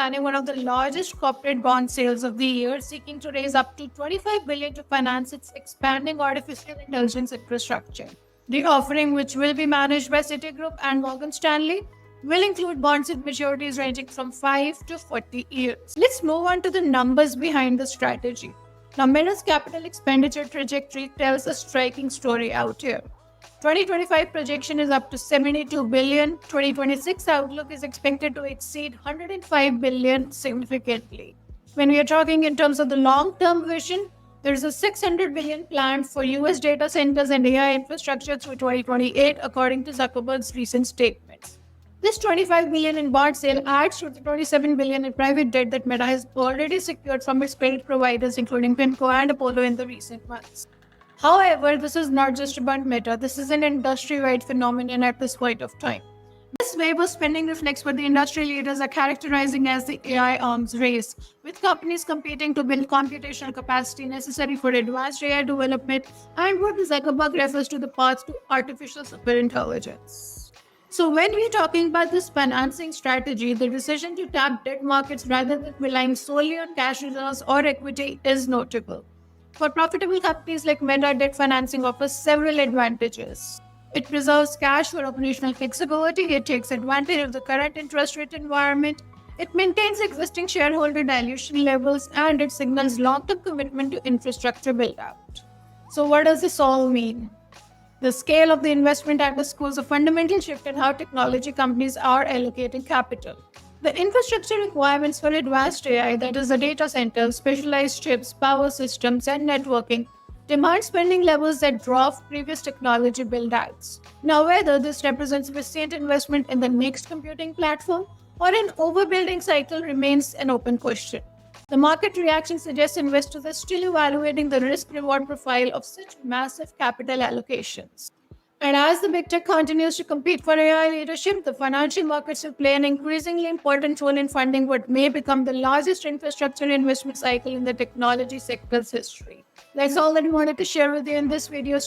planning one of the largest corporate bond sales of the year, seeking to raise up to $25 billion to finance its expanding artificial intelligence infrastructure. The offering, which will be managed by Citigroup and Morgan Stanley, will include bonds with maturities ranging from 5 to 40 years. Let's move on to the numbers behind the strategy. Now, Meta's capital expenditure trajectory tells a striking story out here. 2025 projection is up to 72 billion. 2026 outlook is expected to exceed 105 billion significantly. When we are talking in terms of the long-term vision, there is a 600 billion plan for US data centers and AI infrastructure through 2028, according to Zuckerberg's recent statements. This 25 billion in bond sale adds to the 27 billion in private debt that Meta has already secured from its credit providers, including PIMCO and Apollo, in the recent months. However, this is not just about Meta. This is an industry-wide phenomenon at this point of time. This wave of spending reflects what the industry leaders are characterizing as the AI arms race, with companies competing to build computational capacity necessary for advanced AI development and what Zuckerberg refers to the path to artificial superintelligence. So when we're talking about this financing strategy, the decision to tap debt markets rather than relying solely on cash reserves or equity is notable. For profitable companies like Meta, debt financing offers several advantages. It preserves cash for operational flexibility, it takes advantage of the current interest rate environment, it maintains existing shareholder dilution levels, and it signals long-term commitment to infrastructure build-out. So what does this all mean? The scale of the investment underscores a fundamental shift in how technology companies are allocating capital. The infrastructure requirements for advanced AI, that is the data centers, specialized chips, power systems, and networking, demand spending levels that dwarf previous technology build-outs. Now, whether this represents sustained investment in the next computing platform or an overbuilding cycle remains an open question. The market reaction suggests investors are still evaluating the risk-reward profile of such massive capital allocations. And as the big tech continues to compete for AI leadership, the financial markets will play an increasingly important role in funding what may become the largest infrastructure investment cycle in the technology sector's history. That's all that we wanted to share with you in this video.